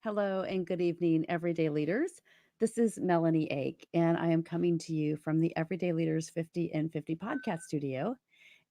Hello and good evening, everyday leaders. This is Melanie Ake, and I am coming to you from the Everyday Leaders 50 and 50 podcast studio.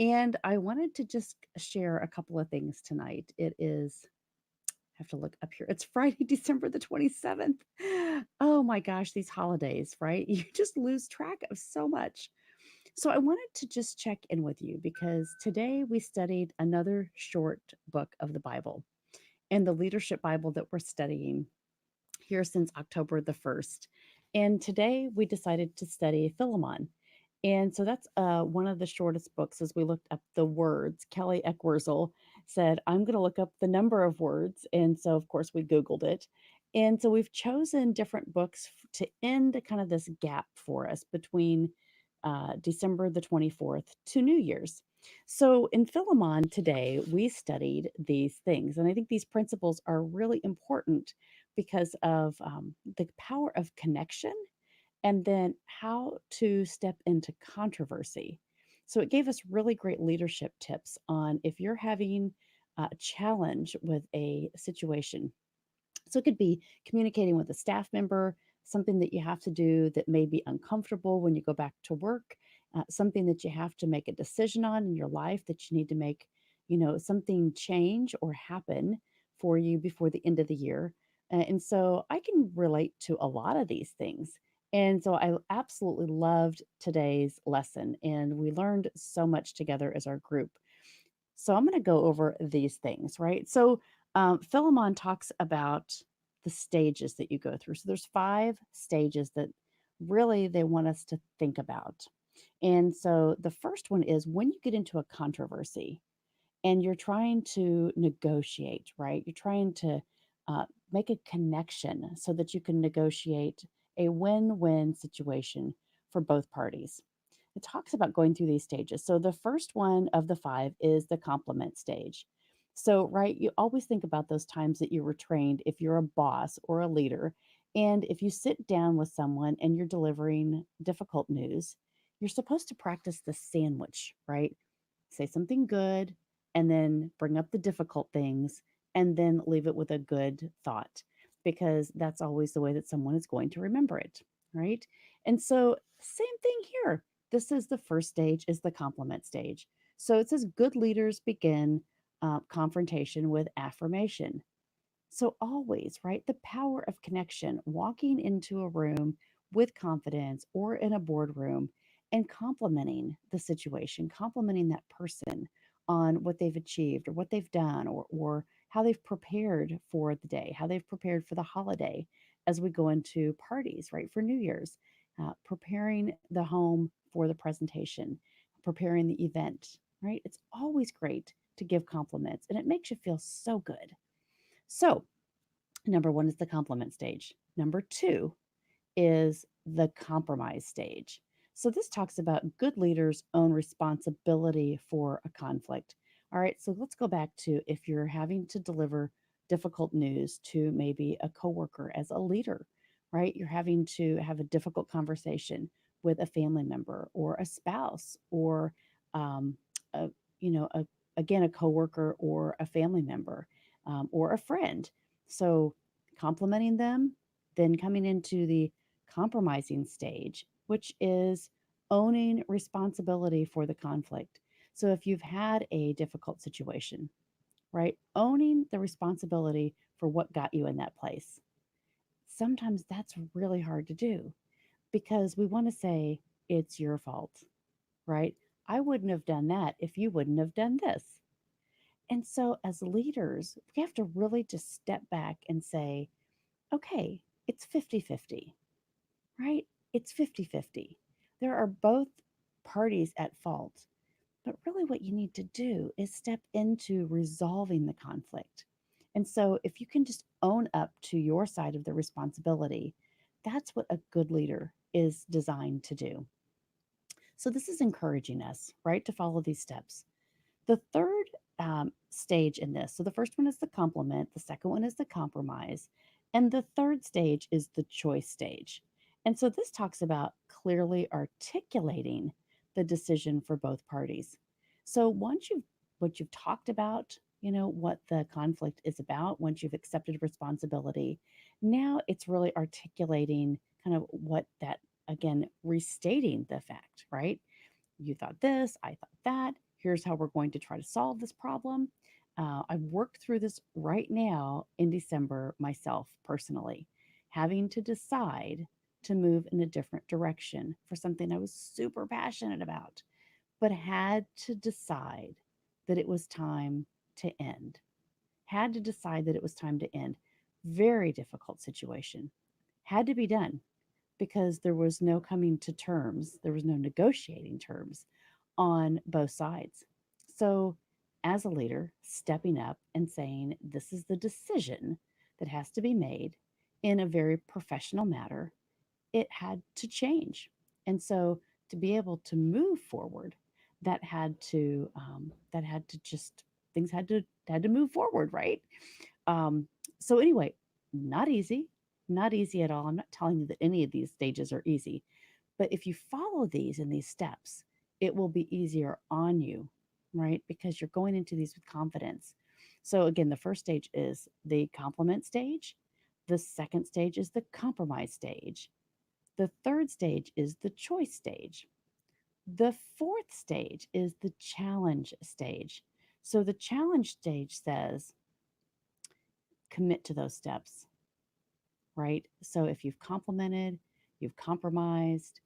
And I wanted to just share a couple of things tonight. I have to look up here. It's Friday, December the 27th. Oh my gosh, these holidays, right? You just lose track of so much. So I wanted to just check in with you because today we studied another short book of the Bible. And the leadership Bible that we're studying here since October the 1st. And today we decided to study Philemon. And so that's one of the shortest books as we looked up the words. Kelly Eckwurzel said, I'm going to look up the number of words. And so, of course, we Googled it. And so we've chosen different books to end kind of this gap for us between December the 24th to New Year's. So in Philemon today, we studied these things. And I think these principles are really important because of the power of connection and then how to step into controversy. So it gave us really great leadership tips on if you're having a challenge with a situation. So it could be communicating with a staff member, something that you have to do that may be uncomfortable when you go back to work, something that you have to make a decision on in your life that you need to make, something change or happen for you before the end of the year. And so I can relate to a lot of these things. And so I absolutely loved today's lesson, and we learned so much together as our group. So I'm going to go over these things, right? So Philemon talks about the stages that you go through. So there's five stages that really they want us to think about. And so the first one is when you get into a controversy and you're trying to negotiate, right? You're trying to make a connection so that you can negotiate a win win situation for both parties. It talks about going through these stages. So the first one of the five is the compliment stage. So, right, you always think about those times that you were trained if you're a boss or a leader. And if you sit down with someone and you're delivering difficult news, you're supposed to practice the sandwich, right? Say something good and then bring up the difficult things and then leave it with a good thought because that's always the way that someone is going to remember it, right? And so, same thing here. This is the first stage, is the compliment stage. So it says good leaders begin confrontation with affirmation. So, always, right? The power of connection, walking into a room with confidence or in a boardroom and complimenting the situation, complimenting that person on what they've achieved or what they've done or how they've prepared for the day, how they've prepared for the holiday as we go into parties, right? For New Year's, preparing the home for the presentation, preparing the event, right? It's always great to give compliments and it makes you feel so good. So, number one is the compliment stage. Number two is the compromise stage. So, this talks about good leaders own responsibility for a conflict. All right, so let's go back to if you're having to deliver difficult news to maybe a coworker as a leader, right? You're having to have a difficult conversation with a family member or a spouse or, um, a, you know, a, again, a coworker or a family member or a friend. So, complimenting them, then coming into the compromising stage, which is owning responsibility for the conflict. So if you've had a difficult situation, right, owning the responsibility for what got you in that place. Sometimes that's really hard to do because we want to say it's your fault, right? I wouldn't have done that if you wouldn't have done this. And so, as leaders, we have to really just step back and say, okay, it's 50-50, right? It's 50-50. There are both parties at fault. But really, what you need to do is step into resolving the conflict. And so, if you can just own up to your side of the responsibility, that's what a good leader is designed to do. So, this is encouraging us, right, to follow these steps. The third stage in this, so the first one is the compliment, the second one is the compromise, and the third stage is the choice stage. And so this talks about clearly articulating the decision for both parties. So once you've what you've talked about, what the conflict is about once you've accepted responsibility. Now it's really articulating kind of what that, again, restating the fact, right? You thought this, I thought that. Here's how we're going to try to solve this problem. I've worked through this right now in December myself personally, having to decide to move in a different direction for something I was super passionate about, but had to decide that it was time to end. Had to decide that it was time to end. Very difficult situation. Had to be done because there was no coming to terms, there was no negotiating terms on both sides. So, as a leader, stepping up and saying, this is the decision that has to be made in a very professional manner, it had to change. And so, to be able to move forward, that had to just things had to move forward, right? Um, so anyway, not easy, not easy at all. I'm not telling you that any of these stages are easy, but if you follow these and these steps, it will be easier on you, right? Because you're going into these with confidence. So again, the first stage is the compliment stage. The second stage is the compromise stage. The third stage is the choice stage. The fourth stage is the challenge stage. So the challenge stage says commit to those steps, right? So if you've complimented, you've compromised,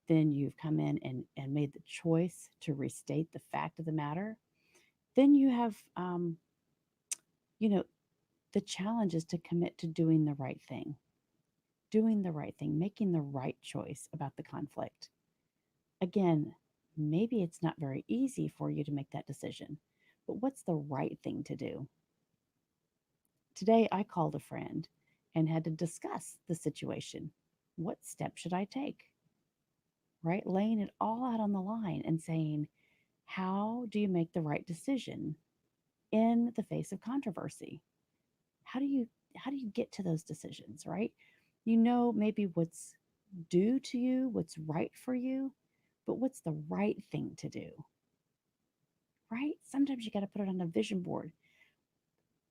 then you've come in and made the choice to restate the fact of the matter, then you have, you know, the challenge is to commit to doing the right thing, making the right choice about the conflict. Again, maybe it's not very easy for you to make that decision, but what's the right thing to do? Today, I called a friend and had to discuss the situation. What step should I take? Right? Laying it all out on the line and saying, how do you make the right decision in the face of controversy? How do you how do you get to those decisions, right? You know maybe what's due to you, what's right for you, but what's the right thing to do, right? Sometimes you got to put it on a vision board.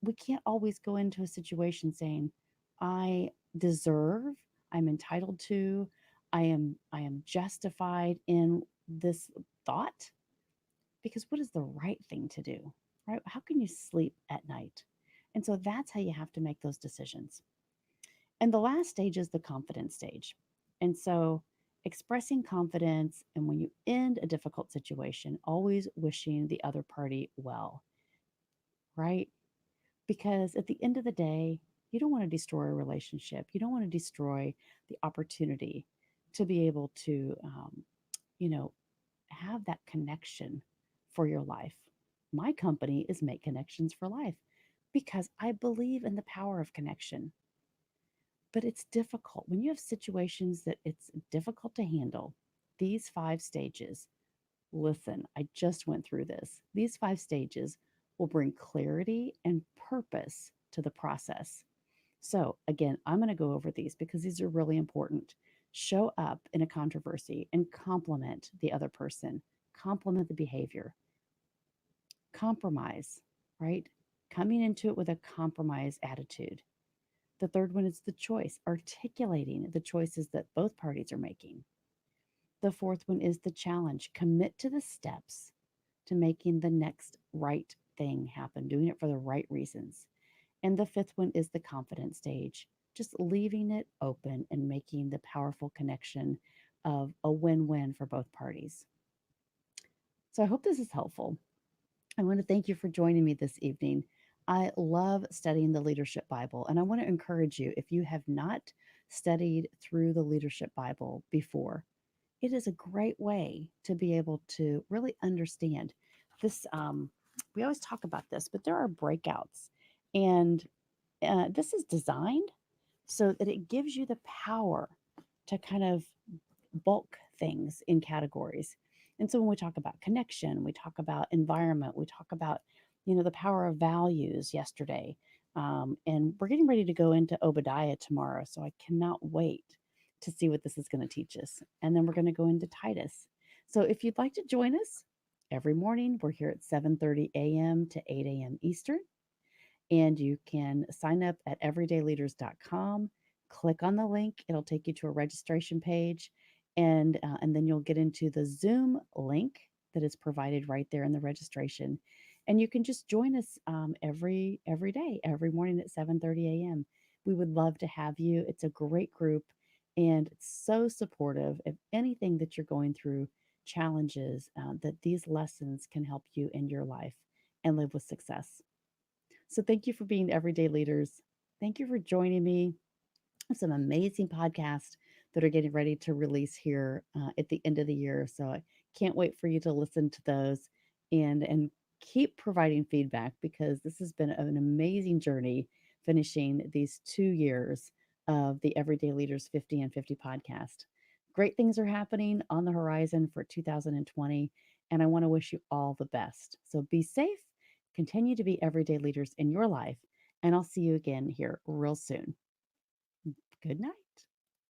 We can't always go into a situation saying, I deserve, I'm entitled to, I am justified in this thought, because what is the right thing to do? Right? How can you sleep at night? And so that's how you have to make those decisions. And the last stage is the confidence stage. And so expressing confidence, and when you end a difficult situation, always wishing the other party well, right? Because at the end of the day, you don't want to destroy a relationship. You don't want to destroy the opportunity to be able to, you know, have that connection for your life. My company is Make Connections for Life because I believe in the power of connection. But it's difficult when you have situations that it's difficult to handle. These five stages, listen, I just went through this. These five stages will bring clarity and purpose to the process. So, again, I'm going to go over these because these are really important. Show up in a controversy and compliment the other person, compliment the behavior, compromise, right? Coming into it with a compromise attitude. The third one is the choice, articulating the choices that both parties are making. The fourth one is the challenge, commit to the steps to making the next right thing happen, doing it for the right reasons. And the fifth one is the confidence stage, just leaving it open and making the powerful connection of a win win for both parties. So I hope this is helpful. I want to thank you for joining me this evening. I love studying the Leadership Bible, and I want to encourage you, if you have not studied through the Leadership Bible before, it is a great way to be able to really understand this. We always talk about this, but there are breakouts, and this is designed so that it gives you the power to kind of bulk things in categories. And so when we talk about connection, we talk about environment, we talk about, the power of values yesterday. And we're getting ready to go into Obadiah tomorrow. So I cannot wait to see what this is going to teach us. And then we're going to go into Titus. So if you'd like to join us every morning. We're here at 7:30 a.m. to 8 a.m. Eastern, and you can sign up at everydayleaders.com. Click on the link, it'll take you to a registration page, and then you'll get into the Zoom link that is provided right there in the registration. And you can just join us every day, every morning at 7:30 a.m. We would love to have you. It's a great group, and it's so supportive of anything that you're going through, challenges, that these lessons can help you in your life and live with success. So thank you for being everyday leaders. Thank you for joining me. Some amazing podcasts that are getting ready to release here at the end of the year. So I can't wait for you to listen to those and keep providing feedback, because this has been an amazing journey finishing these 2 years of the Everyday Leaders 50 and 50 podcast. Great things are happening on the horizon for 2020, and I want to wish you all the best. So be safe, continue to be everyday leaders in your life, and I'll see you again here real soon. Good night.